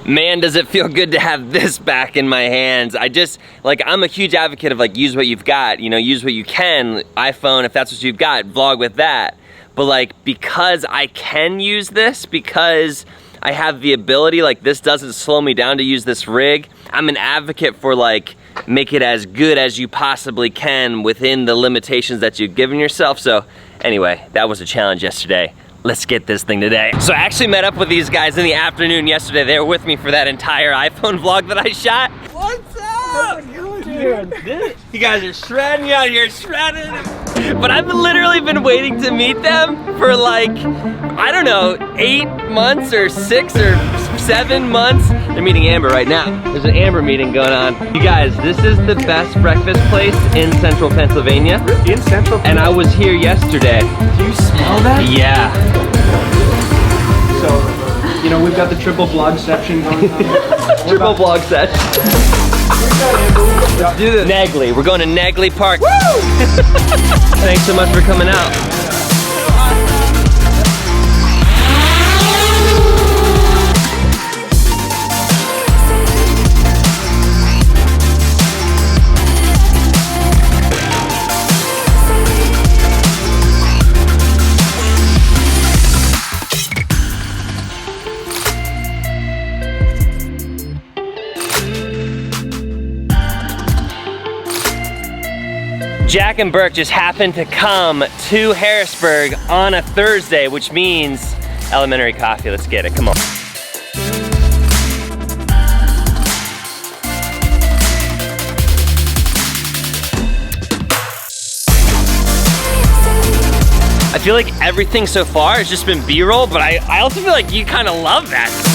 man, does it feel good to have this back in my hands. I just, like, I'm a huge advocate of like, use what you've got, you know, use what you can. iPhone, if that's what you've got, vlog with that. But like, because I can use this, because I have the ability, like this doesn't slow me down to use this rig, I'm an advocate for like, make it as good as you possibly can within the limitations that you've given yourself. So anyway, that was a challenge yesterday. Let's get this thing today. So I actually met up with these guys in the afternoon yesterday. They were with me for that entire iPhone vlog that I shot. What's up? Dude, you guys are shredding out here, shredding. But I've literally been waiting to meet them for like, I don't know, 8 months or 6 or 7 months. They're meeting Amber right now. There's an Amber meeting going on. You guys, this is the best breakfast place in central Pennsylvania. In central Pennsylvania? And I was here yesterday. Do you smell that? Yeah. So, you know, we've got the triple vlog section going on. Triple vlog section. Let's do this. Negley. We're going to Negley Park. Woo! Thanks so much for coming out. Jack and Burke just happened to come to Harrisburg on a Thursday, which means elementary coffee. Let's get it, come on. I feel like everything so far has just been B-roll, but I also feel like you kind of love that.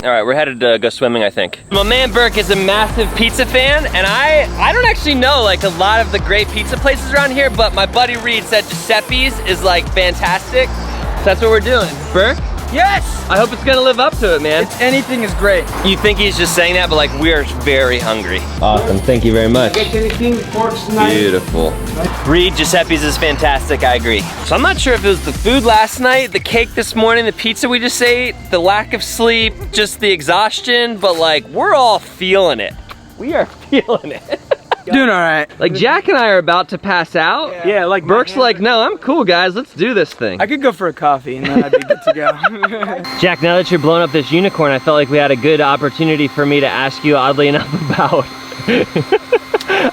All right, we're headed to go swimming, I think. My man Burke is a massive pizza fan, and I don't actually know like a lot of the great pizza places around here, but my buddy Reed said Giuseppe's is like fantastic. So that's what we're doing. Burke? Yes! I hope it's gonna live up to it, man. Anything is great. You think he's just saying that, but like we're very hungry. Awesome, thank you very much. Get anything? Forks tonight? Beautiful. Reed, Giuseppe's is fantastic, I agree. So I'm not sure if it was the food last night, the cake this morning, the pizza we just ate, the lack of sleep, just the exhaustion, but like we're all feeling it. We are feeling it. Doing all right. Like Jack and I are about to pass out. Yeah, like Burke's like, no, I'm cool guys, let's do this thing. I could go for a coffee and then I'd be good to go. Jack, now that you're blowing up this unicorn, I felt like we had a good opportunity for me to ask you, oddly enough,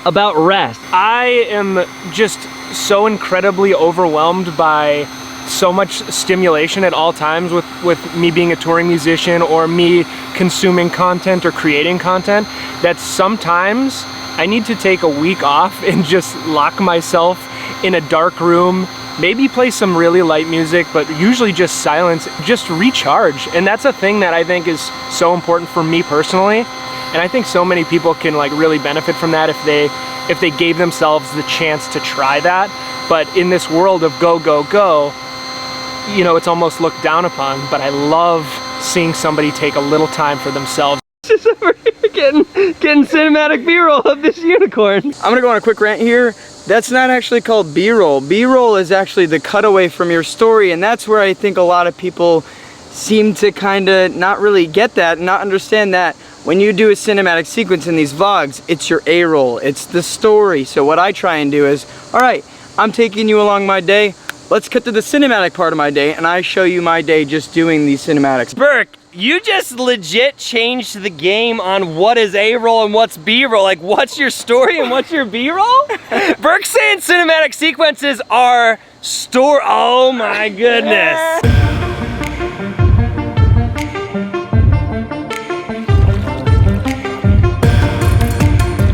about rest. I am just so incredibly overwhelmed by so much stimulation at all times with me being a touring musician or me consuming content or creating content that sometimes I need to take a week off and just lock myself in a dark room, maybe play some really light music, but usually just silence, just recharge. And that's a thing that I think is so important for me personally. And I think so many people can like really benefit from that if they gave themselves the chance to try that. But in this world of go, go, go, you know, it's almost looked down upon, but I love seeing somebody take a little time for themselves. Just over here getting cinematic B-roll of this unicorn. I'm gonna go on a quick rant here. That's not actually called B-roll. B-roll is actually the cutaway from your story, and that's where I think a lot of people seem to kind of not really get that, not understand that when you do a cinematic sequence in these vlogs, it's your A-roll, it's the story. So what I try and do is, all right, I'm taking you along my day, let's cut to the cinematic part of my day, and I show you my day just doing these cinematics. Burke, you just legit changed the game on what is A-roll and what's B-roll. Like, what's your story and what's your B-roll? Burke's saying cinematic sequences are oh my goodness.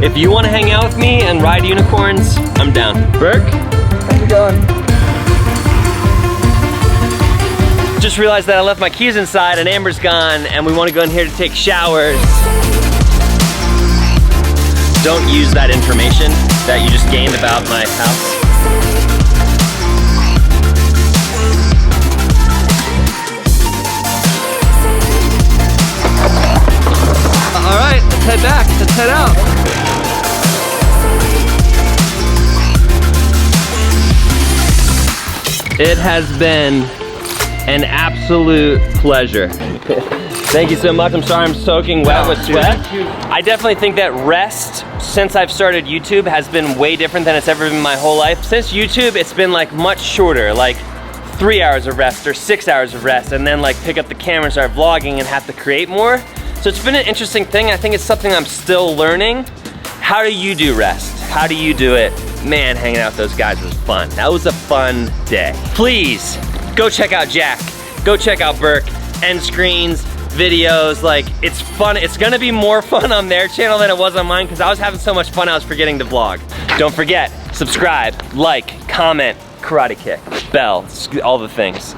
If you want to hang out with me and ride unicorns, I'm down. Burke? How's it going? Just realized that I left my keys inside and Amber's gone and we want to go in here to take showers. Don't use that information that you just gained about my house. All right, let's head back, let's head out. It has been an absolute pleasure. Thank you so much. I'm sorry I'm soaking wet with sweat. I definitely think that rest, since I've started YouTube, has been way different than it's ever been my whole life. Since YouTube, it's been like much shorter, like 3 hours of rest or 6 hours of rest, and then like pick up the camera and start vlogging and have to create more. So it's been an interesting thing. I think it's something I'm still learning. How do you do rest? How do you do it? Man, hanging out with those guys was fun. That was a fun day. Please, go check out Jack. Go check out Burke. End screens, videos, like it's fun. It's gonna be more fun on their channel than it was on mine because I was having so much fun I was forgetting to vlog. Don't forget, subscribe, like, comment, karate kick, bell, all the things.